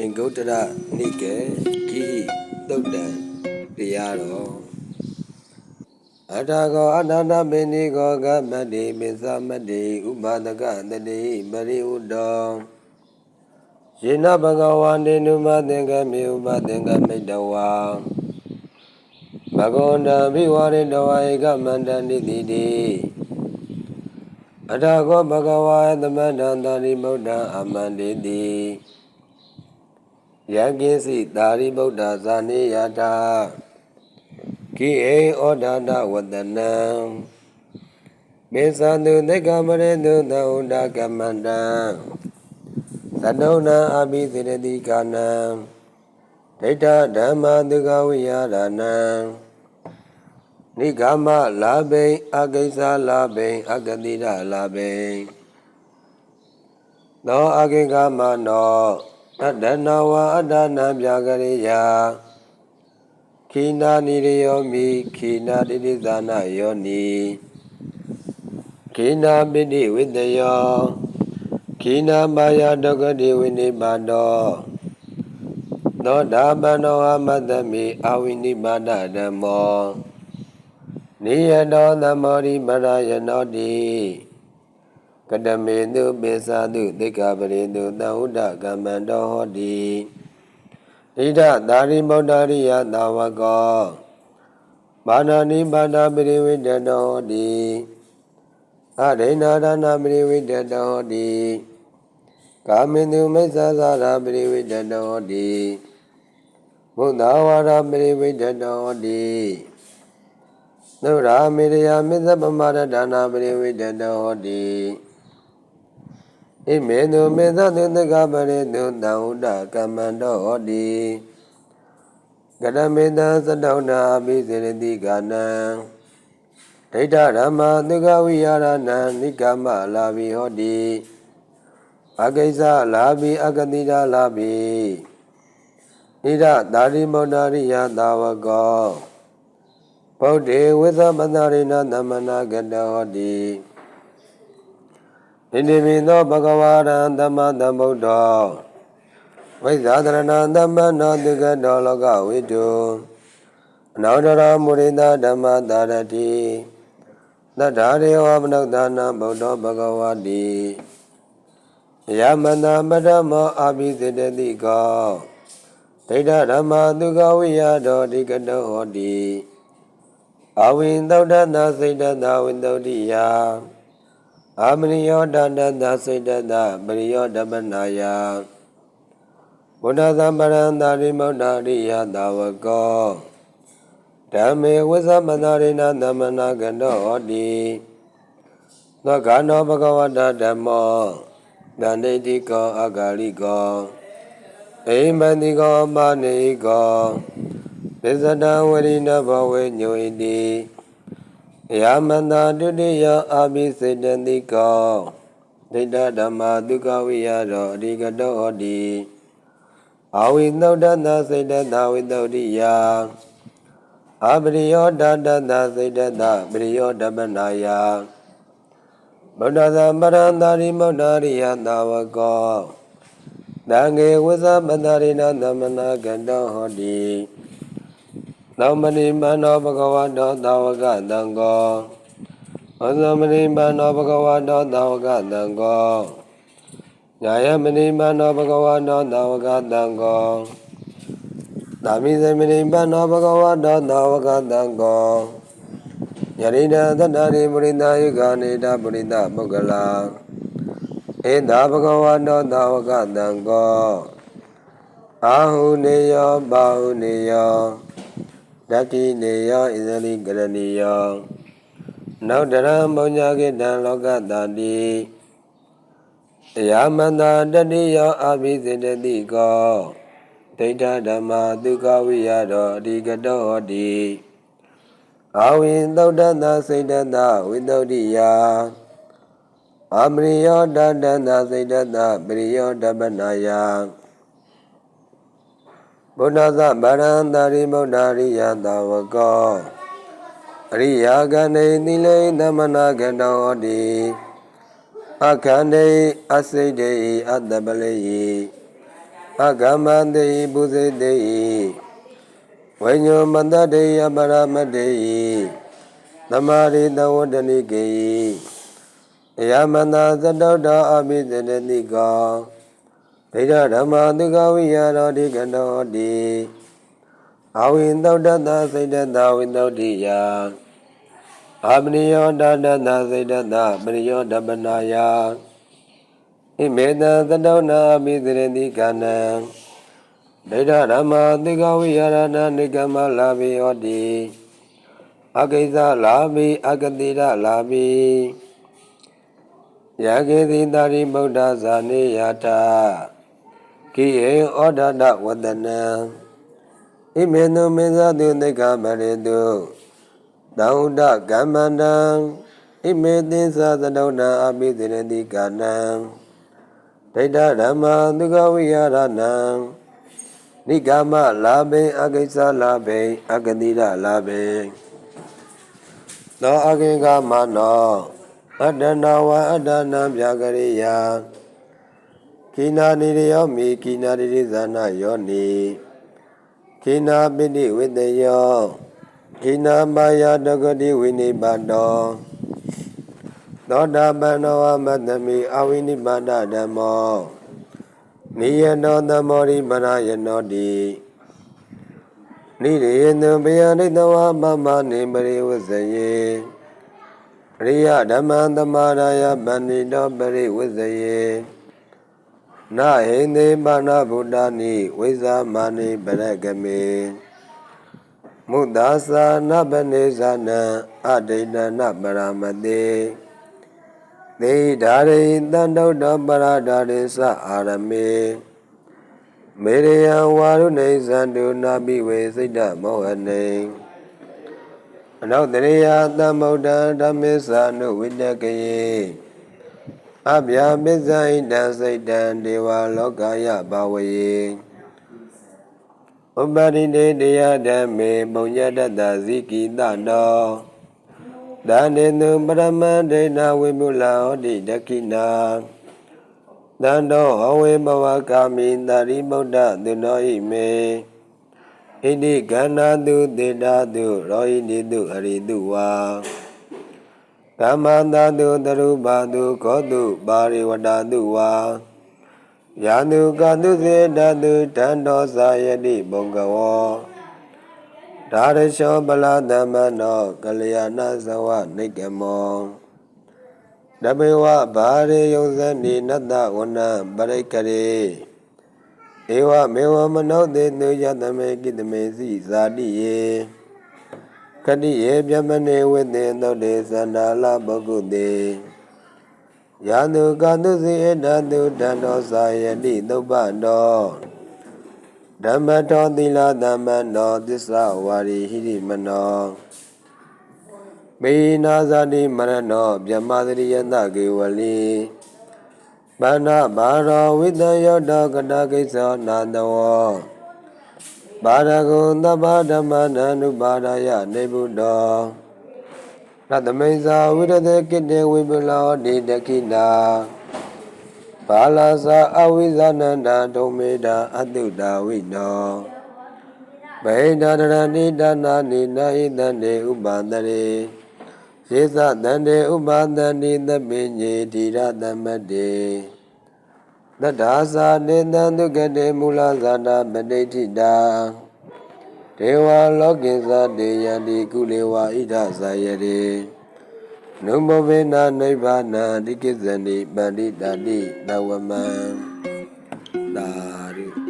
င်္ဂုတ္တရနိကေဂိတုတ်တံတရားတော်အထာကောအထာဏပိနိကောကမတ္တိပိသမတ္တိဥပါဒကတတိပရိဥတောယေနဘဂဝါနေနုမသင်္ကမေဥပသင်္ကမိတဝါဘဂဝန္တဘိဝါရိတဝါဧကမန္တနိတိတိအထာကောဘဂဝါသမန္တံသာရိဗုဒ္ဓအမန္တေတိယကိစီသာရိဗုဒ္ဓဇာနေယတာကိဧဩဒါဒဝတနံမေသတုသေကမရေတုသဥဒကမန္တံသတုဏံအဘိသေရတိကာနံဒိဋ္ဌဓမ္မဒုက္ခဝိဟာရဏံနိဂမလာဘိအကိစ္စလာဘိအကတိရလာဘိသောအကိကမနောအတ္တနာဝအတ္တနာပြာကရိယာခိနာနိရယောမိခိနာတိတိသနာယောနိခိနာပိတိဝိတယောခိနာမာယာဒုက္ခတိဝိနိပါတောသောတာပန္နောအမတ္တမိအဝိနိပါဒဓမ္မောနိယတောသမောရိပရယနောတိကတမေတုပိသတုသိက္ခာပရိတုသဥဒ္ဒကမ္မန္တောဟောတိဣဒသာရိဗုဒ္ဓရိယသာဝကောမာနာနိပါဒပရိဝိတတောဟောတိအရိဏဒါနပရိဝိတတောဟောတိကာမေတုမိစ္ဆာသာရပရိဝိတတောဟောတိဘုဒ္ဓဝါဒပရိဝိတတောဟောတိသုရာမေရယမေသပမရဒါနပရိဝိတတောဟောတိဣမေတုမေသတုသက္ကပရိတုသံဥဒ္ဒကမ္မန္တောဟောတိကရမေတံသတောနာအဘိစေရတိကာနံဒိဋ္ဌဓမ္မဒုက္ခဝိဟာရဏံနိကမလာဘိဟောတိအကိစ္စလာဘိအကတိရလာဘိဣဒသာရိဗုဒ္ဓရိယသာဝကောဗုဒ္ဓေဝိသမတရိဏသမနာကတောဟောတိဣတိပိသောဘဂဝါရံသမ္မာသမ္ဗုဒ္ဓောဝိဇာသရဏံသမ္မနောဒုက္ခတောလောကဝိတုအနောဒရမုရိဒဓမ္မတာရတိသတ္တာရေဝမနုဿာနံဗုဒ္ဓောဘဂဝါတိယမန္တပထမောအဘိစေတတိကောဒိဋ္ဌဓမ္မဒုက္ခဝိဟာတောတိကတောဟောတိအဝိသုဒ္ဓနာစိတ္တသာဝိသုဒ္ဓိယအာမရိယောဒတတစိတ္တတပရိယောဓပနာယဘုဒ္ဓသံပရံသာရိမုဒ္ဓရိယသာဝကောဓမ္မေဝိသမတရိဏသမနာကတောဟောတိသောကနောဘဂဝတဓမ္မောတန္တိတိကောအဂါလိကောအိမန္တိကောမာနေကောပစ္စတံဝရိဏဘဝေညုဣတိယမန္တာဒုတိယအာဘိစေတတိကောဒိဋ္ဌဓမ္မဒုက္ခဝိဟာရောအရိကတောဟောတိအဝိသုဒ္ဓနာစိတ္တသဝိသုဒ္ဓိယအပရိယောဒတတစိတ္တသပရိယောဓပနာယဗုဒ္ဓသံပရံသာရိမုဒ္ဓရိယသာဝကောသံဃေဝိသမတရိဏသမနာကတောဟောတိသောမဏိမနောဘဂဝတောသာဝကသံဃောဩသမဏိမနောဘဂဝတောသာဝကသံဃောညာယမဏိမနောဘဂဝတောသာဝကသံဃောသာမိသမဏိမနောဘဂဝတောသာဝကသံဃောယရိဒသတ္တရိပုရိသယုဂာနေတပုရိသပုဂ္ဂလာဧတာဘဂဝတောသာဝကသံဃောအာဟုနေယောဘာဟုနေယောဓတ္တိနေယောဣဇလိကရဏီယောနောက်တရံဘုံညာကိတံလောကတတိယမန္တာတတိယောအဘိစေတတိကောဒိဋ္ဌဓမ္မဒုက္ခဝိဟာရောအရိကတောဟောတိအဝိသုဒ္ဓနာစိတ္တသဝိသုဒ္ဓိယအမရိယောဒတနာစိတ္တသပရိယောဓပနာယဘုဒ္ဓသဗရံသာရိဗုဒ္ဓရိယသာဝကောအရိယာကနေသီလေသမနာကတောဟောတိအခန္ဓေအစိတ်တေအတ္တပလေယ အဂမန္တိပုစိတေဝိညောမန္တတေယပရမတေသမာရိတဝတ္တနိကေယမန္တသတ္တောတောအဘိသရတိကောဒိဋ္ဌဓမ္မသုခဝိယရောတိကတောတိအဝိသောတတစိတ်တတဝိသောတိယအပနိယောတတတစိတ်တတပရိယောတပနာယဣမေတသတ္တောနာအဘိသရတိကနံဒိဋ္ဌဓမ္မသုခဝိယရဏနိကမလာဘိယောတိအကိစ္စလာဘိအကတိရလာဘိယကေတိတာရိဗုဒ္ဓဇာနေယတာကိယေဩဒတဝတ္တနံဣမေနုမေဇတုသိက္ခာပရိတုသောဥဒကမ္မန္တံဣမေသင်္သာသတုဏအပိသရတိကာနံဒိဋ္ဌဓမ္မသုခဝိယရဏံနိဂမလာဘိအကိစ္စလာဘိအကတိရလာဘိသောအကိကမနောအတ္တနာဝအတ္တနာဗျာကရိယကိနာနိရယောမိကိနာရိဇာနာယောနိကိနာပိတိဝိတယောကိနာမာယာတဂတိဝိနိပါတောသောတာပန္နောမတ္တမိအဝိနိပါဒဓမ္မောနိယတောသမောရိပရယနောတိနိရေနံဘယရိတဝမမနိပရိဝဇယေအရိယဓမ္မသမာရာယပဏိတောပရိဝဇယေနဟိန္ဒေပါဏဗုဒ္ဓနိဝိဇာမာနိပရဂမေမုဒ္ဒါသာနဗနေဇာနံအဒိဋ္ဌနပရမတိသေဓာရိတန္တုတ္တပရဓာရိသအာရမေမေရယဝါရုနေဇန္တုနာပိဝေစိတ်တမောဟနေအနုတ္တရိယသမ္ဗုဒ္ဓဓမ္မေသနုဝိတကယေအဗျာပစ္စဟိတံစိတ်တံဒေဝလောကယဘာဝယေဥပရိတေတရားဓမ္မေပုံညတတဇိကိတတောဒါနေတုပရမန္တေနဝိမုလာဟောတိဒခိနာတန္တောဟောဝေဘဝကာမိတာရိဗုဒ္ဓသူနောဣမေဣတိကန္နာတုတေတာတုရောဟိတိတုအရိတုဝါကမ္မန္တာတုတရုပါတုခောတုပါရိဝတတုဝါယာနုကတုစေတတုတန္တောသာယတိဘုံကဝောဒါရရှောပလသမနောကလျာဏဇဝနိကမောတပေဝဘာရေယုံဇနိနတဝနပရိကရေဧဝမေဝမနောတေတုယတမေကိတမေစီဇာတိယေကတိယေပြမနေဝိတေသောတေသန္တာလပုဂ္ဂုတေယာနုကတုစီဧတတုတန္တောသာယတိသုပ္ပတောဓမ္မတောသီလသမ္မနောသစ္စာဝါရိဟိရိမနောမေနာဇာတိမရဏောဗြဟ္မသရိယတကေဝလီဘာနာဘာရောဝိတယောတောကတကိစ္ဆောနာတဝောဘာရဂုံသဗ္ဗဓမ္မနာနုပါဒယနေဗုဒ္ဓောရတမိစ္ဆာဝိရတေကိတေဝိပုလောတိတခိနာဘာလာသာအဝိဇာနန္ဒာဒုံမေတာအတုတာဝိနောဗေဒရဏိဒါနာနိနာဟိတန္တေဥပါဒရေယေသတန္တေဥပါဒန္တိသဗ္ဗညေတိရသမ္မတေတတ္ထာသာနေတံဒုက္ကတေမူလဇာတာပဋိဋ္ဌိတာဒေဝလောကိသတေယံတိကုလေဝဣဒဇာယရေနုမောဝေနနိဗ္ဗာနံတိကိစ္ဆန္တိပန္တိတာတိနဝမံသာဓု